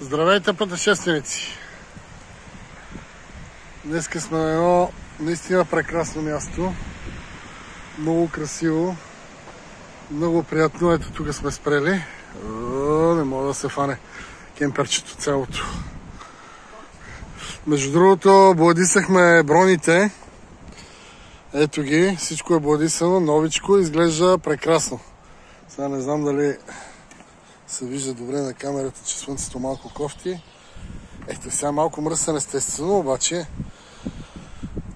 Здравейте, пътешественици! Днеска сме на едно наистина прекрасно място. Много красиво. Много приятно. Ето тук сме спрели. Не мога да се фане кемперчето цялото. Между другото, бладисахме броните. Ето ги. Всичко е бладисано, новичко. Изглежда прекрасно. Сега не знам дали се вижда добре на камерата, че слънцето малко кофти. Ето сега малко мръсен естествено, обаче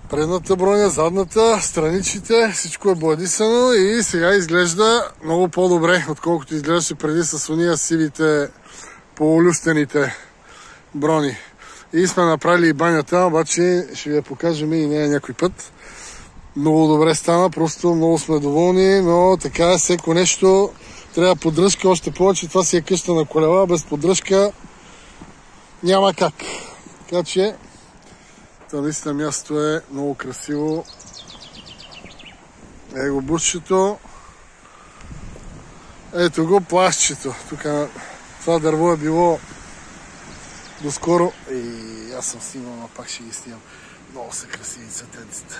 предната броня, задната, страничите, всичко е бладисано и сега изглежда много по-добре, отколкото изглеждаше преди с уния сивите полулюстените брони. И сме направили и банята, обаче ще ви я покажем и нея някой път. Много добре стана, просто много сме доволни, но така е, всеко нещо трябва поддръжка, още повече това си е къща на колела, без поддръжка няма как. Така че това наистина място е много красиво. Его бушчето. Ето го плащчето. Тук това дърво е било доскоро. И аз съм снимал, но пак ще ги снимам. Много са красиви цветенците.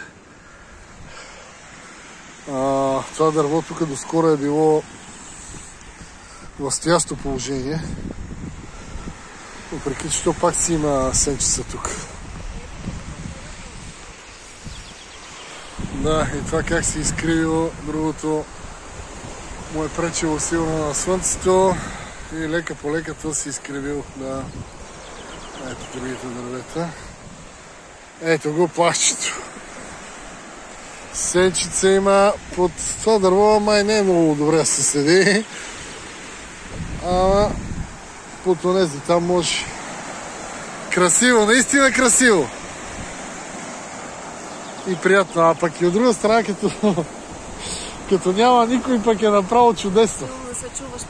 Това дърво тук доскоро е било в стоящо положение. Въпреки че то пак си има сенчица тук. Да, и това как се изкривило, другото му е пречило силно на слънцето и лека по лека това се изкривил. Да. Ето другите дървета. Ето го плащчето. Сенчица има под това дърво, май не е много добре да се седи. Ама под онези там може. Красиво, наистина красиво. И приятно, а пък и от друга страна, като няма никой, пък е направо чудесно. Да се чуваш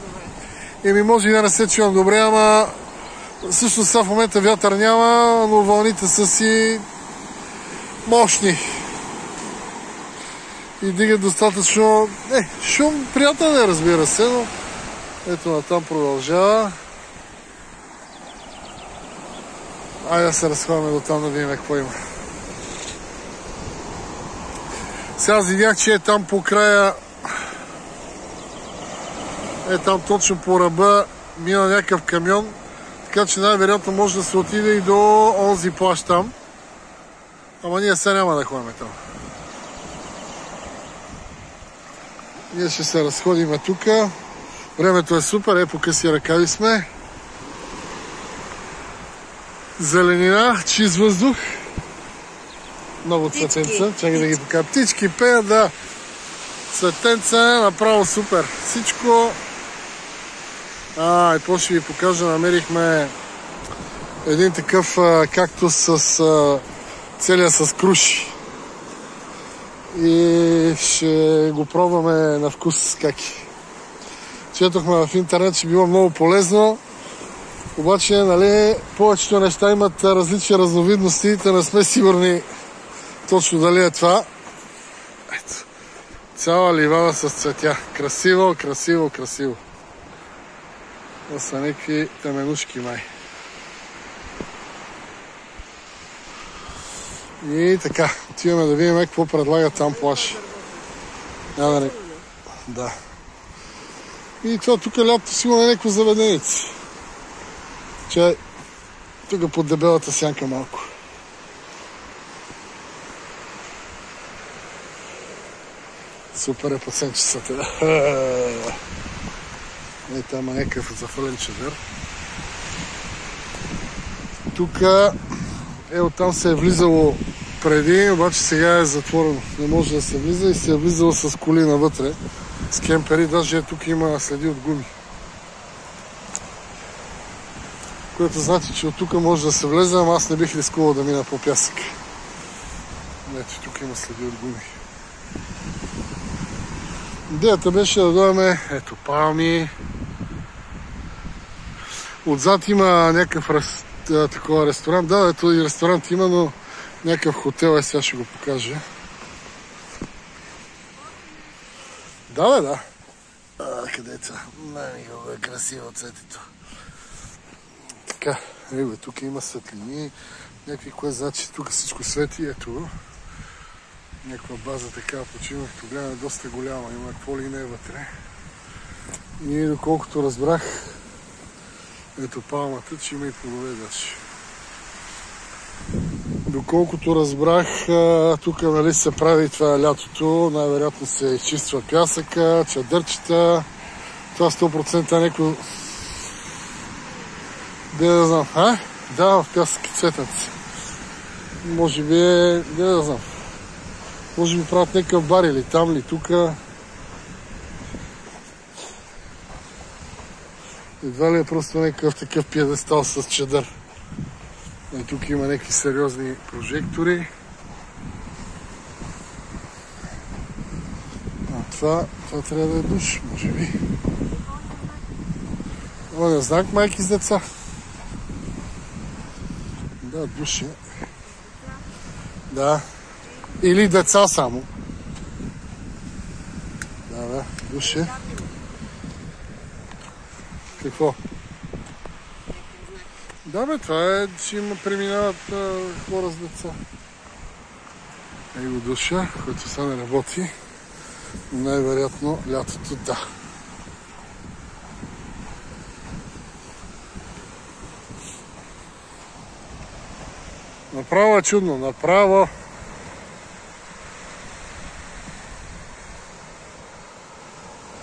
добре. Може и да не се чувам добре, ама също сега в момента вятър няма, но вълните са си мощни. И дигат достатъчно шум, приятен е, разбира се, но ето натам продължава. Айде да се разходим до там да видим какво има. Сега аз видях, че е там по края, там точно по ръба мина някакъв камион, така че най-вероятно може да се отиде и до онзи плаж там. Ама ние сега няма да ходим там. Ние ще се разходим тук. Времето е супер, по къси ръкави сме. Зеленина, чист въздух. Много цветенца. Чакай да ги покажа. Птички пеят, да. Цветенца, направо супер. Всичко. И после ще ви покажа. Намерихме един такъв кактус с целия с круши. И ще го пробваме на вкус каки. Четохме в интернет, че било много полезно. Обаче, нали, повечето неща имат различни разновидности и не сме сигурни точно дали е това. Ето. Цяла ливада с цветя. Красиво, красиво, красиво. Това са някакви теменушки май. И така, отиваме да видим какво предлага там плаж. Да. И това тук лято сигурно е някакво заведенице. Чай, тук под дебелата сянка малко. Супер е под сенчицата. Там е някакъв зафълен чадър. Тук оттам се е влизало преди, обаче сега е затворено. Не може да се влиза и се е влизало с коли навътре. С кемпери, даже тук има следи от гуми. Което значи, че от тук може да се влезе, ама аз не бих рискувал да мина по пясък. Ето, тук има следи от гуми. Идеята беше да дойдем, ето, палми. Отзад има някакъв такова ресторант. Да, ето и ресторант има, но някакъв хотел, сега ще го покажа. Да. Къде е това? Най-много е красиво цветето. Така, ето, тук има светлини, някакви клазачи, тук всичко свети, ето го. Някаква база така, почивахто гледаме доста голяма, има какво ли не е вътре. И доколкото разбрах, ето палмата, че има и плодове даже. Доколкото разбрах, тук нали се прави това лятото, най-вероятно се изчиства пясъка, чадърчета. Това 100% някой... Да знам, Да, в пясък и цветенци. Може би да знам. Може би правят някакъв бар или там, или тука. Едва ли е просто някакъв такъв пиедестал с чадър. И тук има някакви сериозни прожектори. Това трябва да е душ, може би. О, не знак майки с деца. Да, душ е. Да. Или деца само. Да, душ е. Какво? Да, бе, това е, че има преминават хора с деца. Его душа, който сега не работи. Най-вероятно лятото да. Направо е чудно, направо.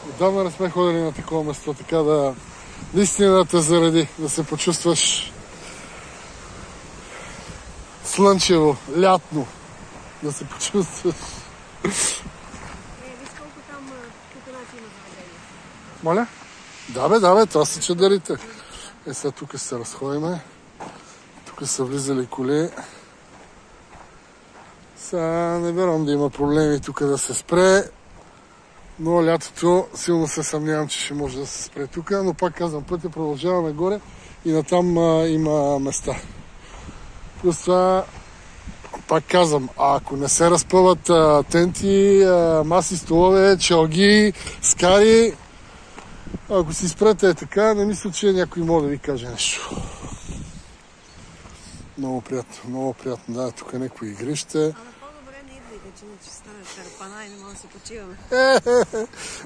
Отдавна не сме ходили на такова место, така да наистина да те заради, да се почувстваш слънчево, лятно, да се почувстваш. Виж колко там тук има заведение. Моля? Да бе, това са чадърите. Сега тук се разходиме. Тук са влизали коли. Сега не вярвам да има проблеми тук да се спре. Но лятото силно се съмнявам, че ще може да се спре тук. Но пак казвам, пътя продължава нагоре и натам има места. Плюс това, пак казвам, ако не се разпъват тенти, маси, столове, челги, скари, ако си спрете така, не мисля, че някой може да ви каже нещо. Много приятно. Да, тук е някои игрище. Ама по-добре не идвайте, че стане черпана и не може да се почиваме.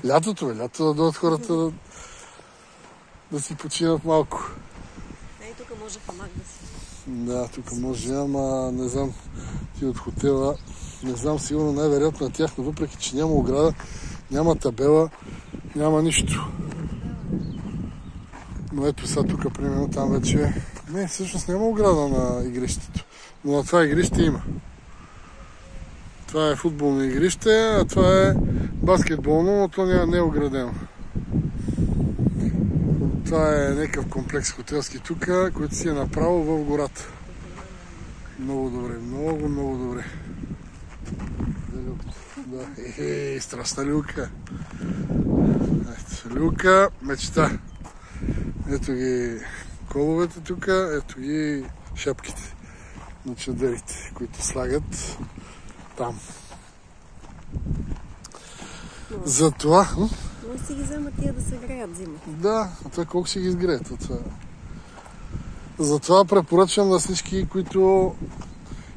Лятото да дойдат хората да си починат малко. И тук може хамак да си. Да, тук може, ама не знам, ти от хотела, не знам, сигурно най-вероятно на тях, но въпреки, че няма ограда, няма табела, няма нищо. Но ето сега тук, примерно, там вече... Не, всъщност няма ограда на игрището, но на това игрище има. Това е футболно игрище, а това е баскетболно, но то не е оградено. Това е някакъв комплекс хотелски тук, който си е направо в гората. Много добре, много добре. Да, страшна люлка. Ето, люлка, мечта. Ето ги коловете тук, ето ги шапките на чадърите, които слагат там. Затова... Но си ги вземат тия да се греят зима. Да, а това колко ще ги изгреят? Затова препоръчвам на всички, които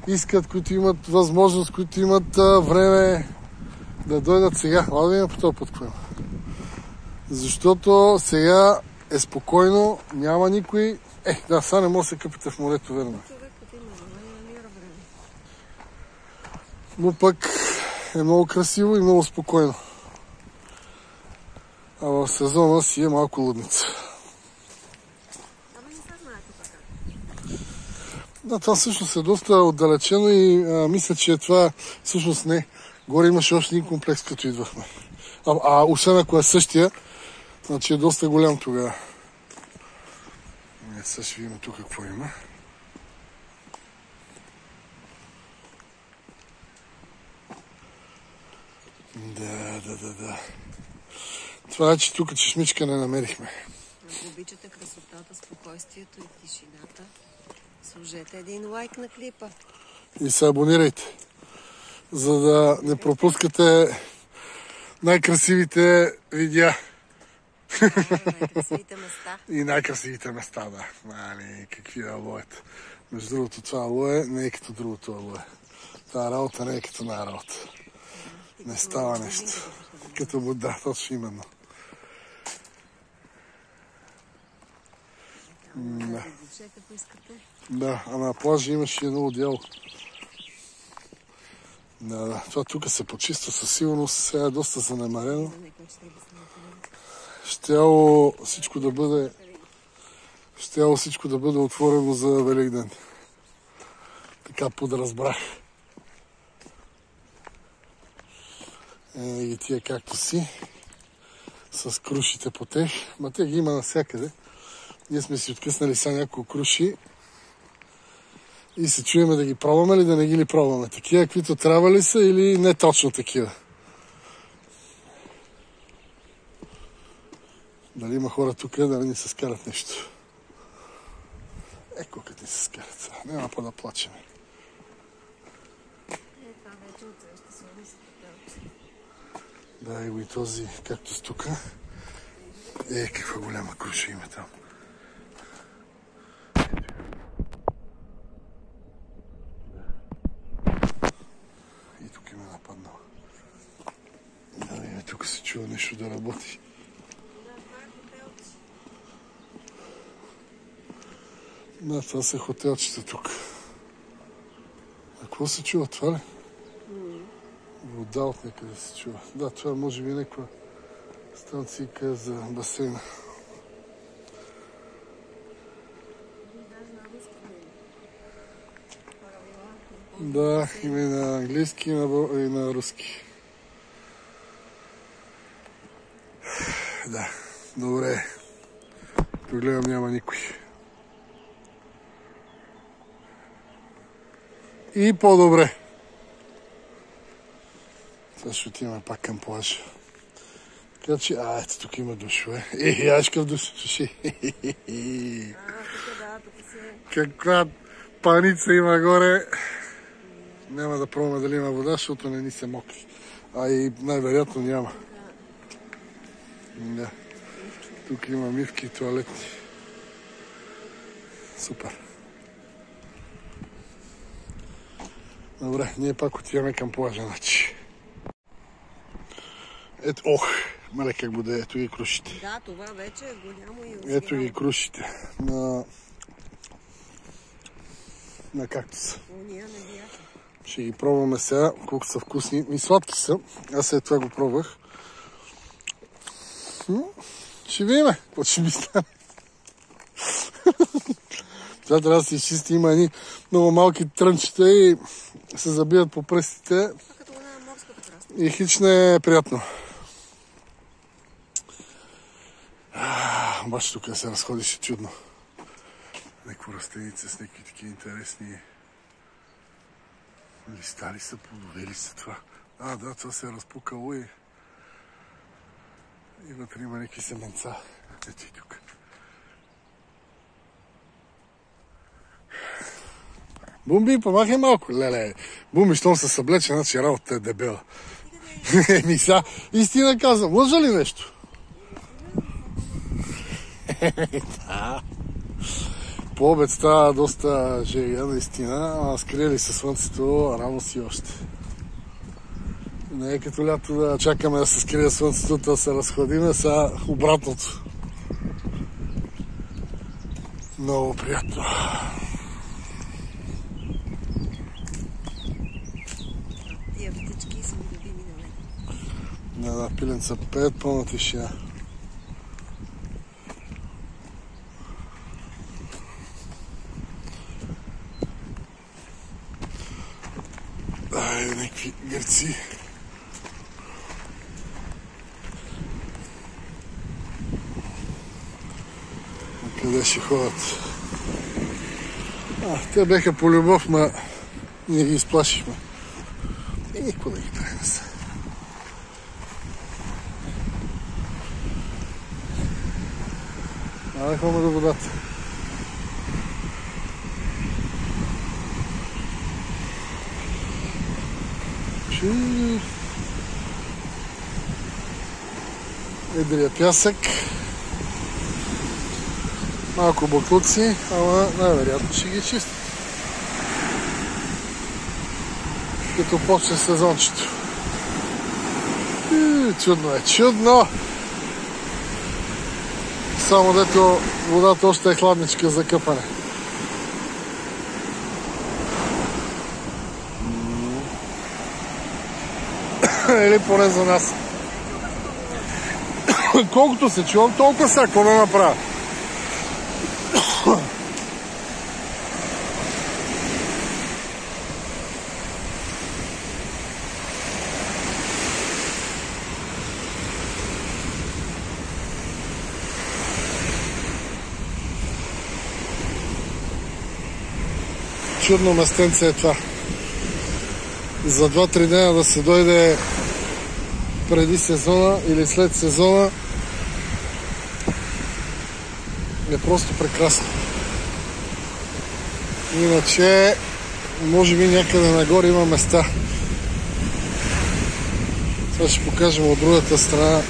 искат, които имат възможност, които имат време да дойдат сега. Ладно да има по този път. Защото сега е спокойно, няма никой. Да, сега не може да се къпите в морето, верно. Но пък е много красиво и много спокойно. А в сезона си е малко лудница. Ама не се знае тук как. Да, това всъщност е доста отдалечено и мисля, че това всъщност не. Горе имаше още един комплекс, като идвахме. Освен ако е същия, значи е доста голям тогава. Сега ще видим тук какво има. Да. Това е, че тук чешмичка не намерихме. Ако обичате красотата, спокойствието и тишината, сложете един лайк на клипа. И се абонирайте, за да не пропускате най-красивите видеа Най-красивите места. И най-красивите места, да. Какви алоета. Между другото, това алое не е като другото алое. Тая работа не е като на работа. Не става нещо. Като вода, точно именно. Да, а на плажа имаше едно отдело. Да. Това тук се почиства със сигурност, сега е доста занемарено. Щяло всичко да бъде отворено за Великден. Така подразбрах. И тия както си, с крушите по тех. Ма те ги има навсякъде. Ние сме си откъснали сега няколко круши и се чуеме да ги пробваме или да не ги ли пробваме. Такива, каквито трябва ли са или не точно такива. Дали има хора тук да ни се скарат нещо. Еко като ни се скарат сега. Няма по да плачеме. Да, и този кактус тук. Каква голяма круша има там. И тук има нападнал. Да, тук се чува нещо да работи. Да, това са хотелчета тук. А какво се чува това ли? Вода от някъде се чува. Да, това може би някаква станцийка за басейна. Да, има и на английски, и на руски. Да, добре. Тук гледам няма никой. И по-добре. Сега ще отиваме пак към плажа. Така че, ето тук има душове. Аз какъв душ. Каква паница има горе. Няма да пробваме дали има вода, защото не ни се мокри. А и най-вероятно няма. Да. Тук има мивки и туалети. Супер. Добре, ние пак отиваме към плажа, значи. Ето, мале как буде, ето ги крушите. Да, това вече е голямо и озирано. Ето ги крушите на кактуса. Уния не бяха. Ще ги пробваме сега, колко са вкусни. И сладки са. Аз след това го пробвах. Ще видим, какво ще ми стане. Това трябва да се изчисти. Има едни много малки трънчета и се забиват по пръстите. Като на морската краста. И хич не е приятно. Обаче тук се разходише чудно. Някакво растеница с някакви такива интересни листа ли са, плодове ли са това? Да, това се е разпукало и вътре има някакви семенца. Ето и тук. Бумби, помахай малко. Леле, Бумби, щом се съблече, значи работата е дебела. Миса, истина казвам, лъжа ли нещо? По обед става доста жега, наистина, скриели се слънцето, рано си още. Не е като лято да чакаме да се скрие слънцето, да се разходиме, сега обратното. Много приятно. Тия птички са ми любими на мен. Да, пиленца пеят, пълна тишина. Някакви гърци. Къде ще ходят? Те беха по любов, ма ние ги изплашихме. И никой да ги правим са. Да ходим до водата. Едрия пясък. Малко буклуци, ама най-вероятно ще ги чистят. Като почне сезончето. Чудно е, чудно! Само дето водата още е хладничка за къпане. Или поне за нас. Колкото се чувам, толкова сега, какво да направя? Чудно местенце е това. За 2-3 дена да се дойде преди сезона или след сезона е просто прекрасно. Иначе, може би някъде нагоре има места. Сега ще покажем от другата страна.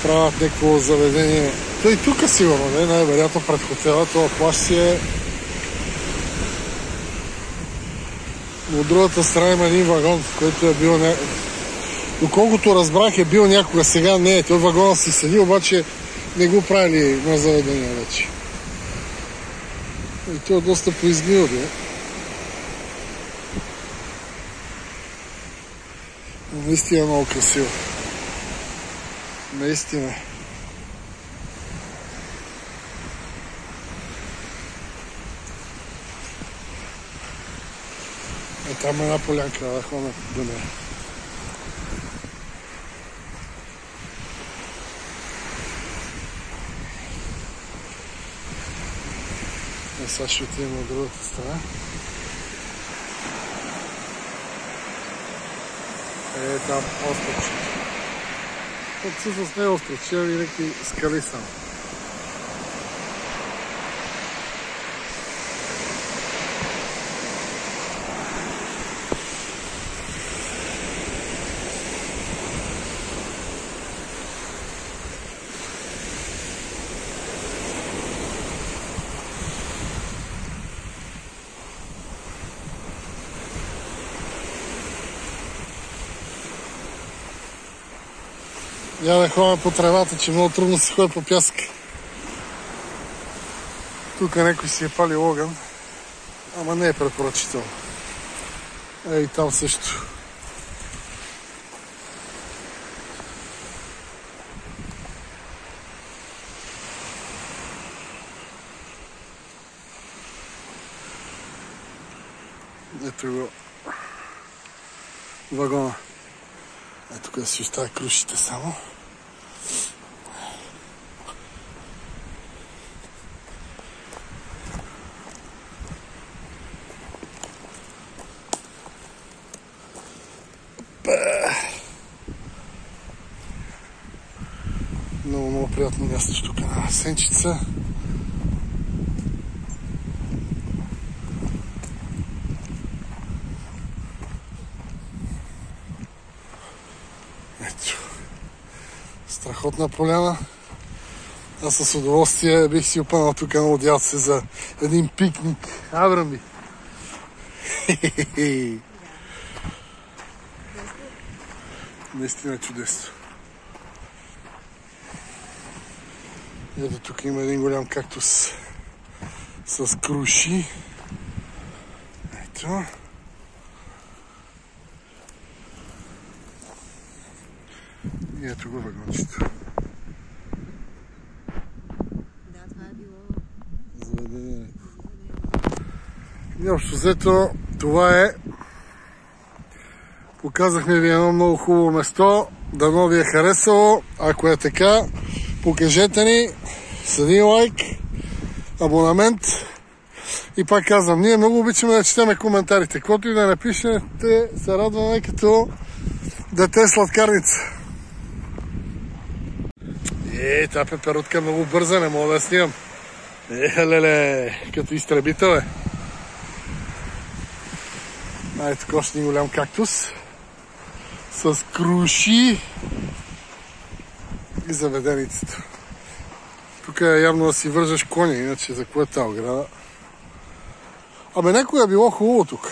Правят някакво заведение. То и тук сигурно, не? Най-вероятно пред хотела. Това плащ си е. От другата страна има един вагон, който е бил... Доколкото разбрах, е бил някога, сега не е. Той вагона си седи, обаче не го правили на заведение вече. И той е доста поизгнил, бе. Наистина е много красиво. Наистина. Там е една полянка, да ходим до нея. Сега ще отидем от другата страна. Там островче. Тук всъщност не е островче, а някакви скали само. Я да ходим по тревата, че много трудно се ходи по пясък. Тук някой си е палил огън, ама не е препоръчително. И там също. Ето го вагона. Ето тук си оставя крушите само. Много приятно място тук на Сенчица. Ето. Страхотна поляна. Аз с удоволствие бих си опънал тук на одялце за един пикник. Абрами. Наистина чудесно. Ето тук има един голям кактус с круши. Ето. И ето го вагончето. Да, това е било заведението. И общо взето, това е. Показахме ви едно много хубаво место. Дано ви е харесало. Ако е така, покажете ни с един лайк, абонамент. И пак казвам, ние много обичаме да четеме коментарите. Каквото и да напишете, се радваме като дете сладкарница. Тази пеперутка е много бърза, не мога да я снимам. Леле, като изтребител е. Ето още един голям кактус с круши и заведеницата. Тук е явно да си вържеш коня, иначе за какво е тази ограда? Абе, някога е било хубаво тук.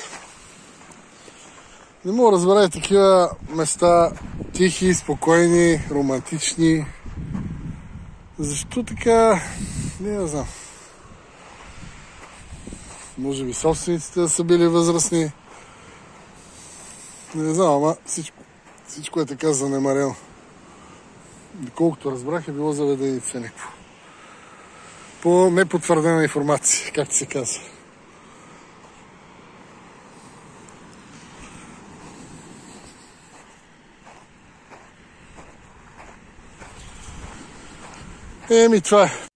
Не мога да разбера такива места, тихи, спокойни, романтични. Защо така? Не знам. Може би собствениците да са били възрастни. Не знам, ама всичко е така занемарено. Доколкото разбрах, е било заведеница някакво. По непотвърдена информация, както се казва. Еми, това е.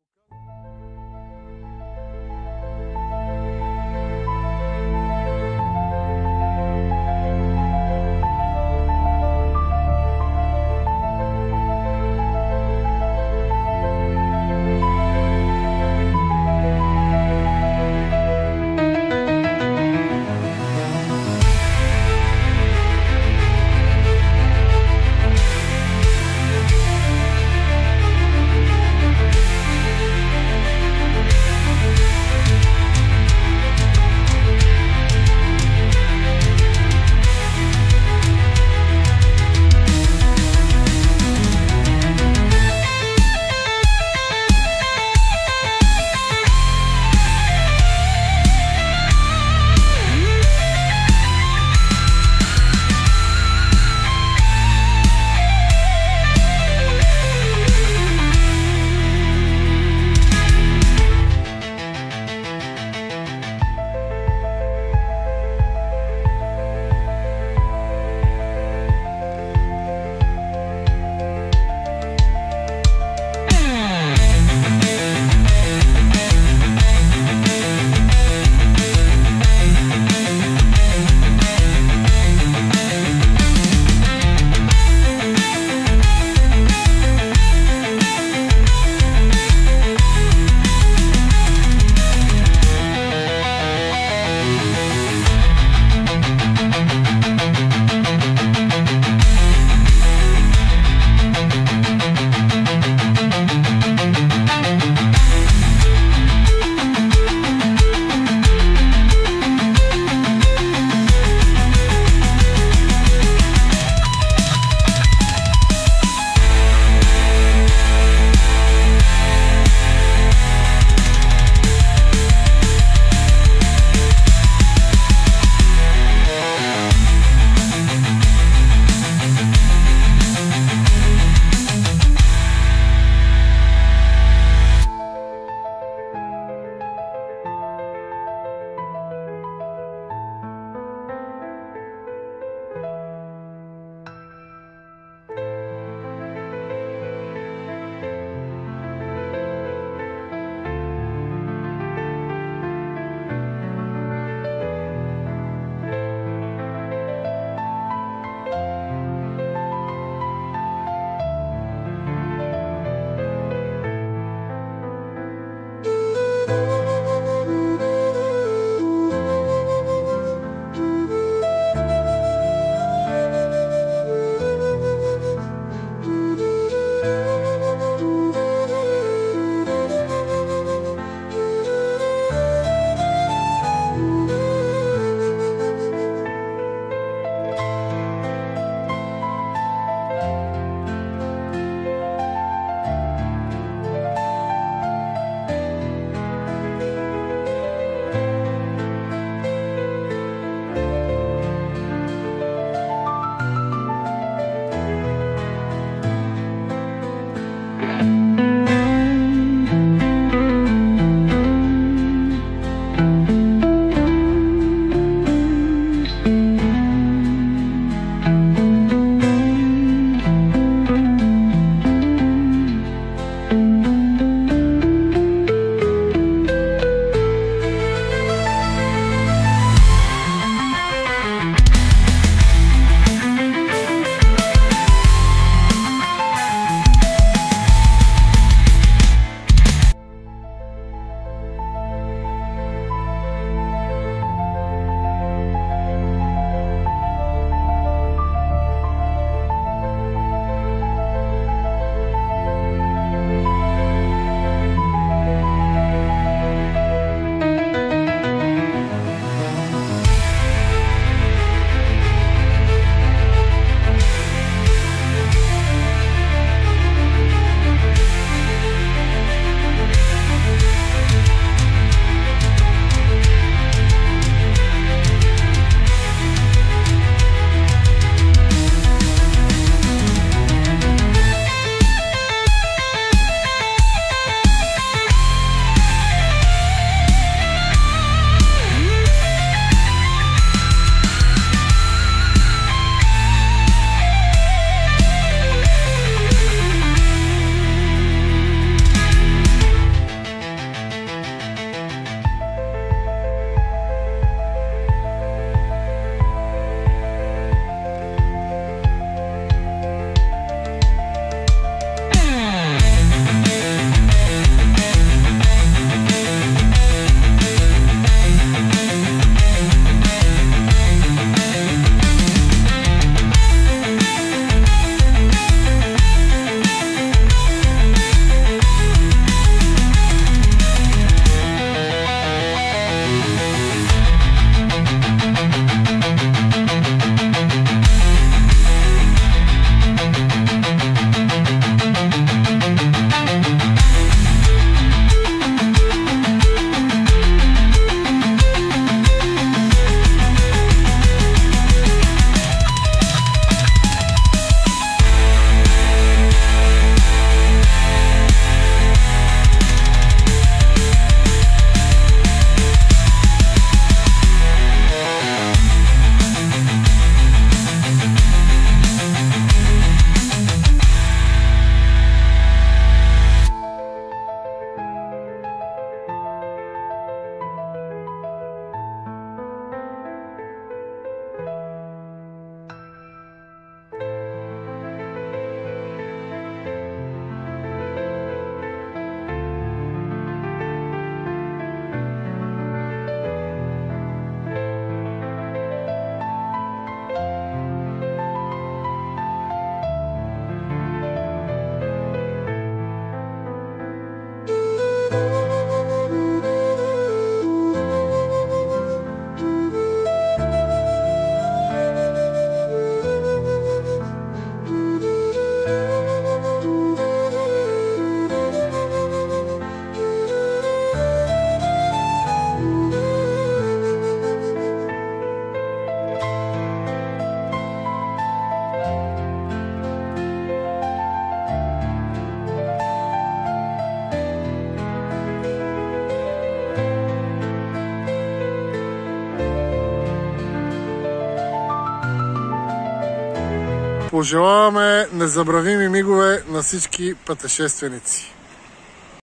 Пожелаваме незабравими мигове на всички пътешественици.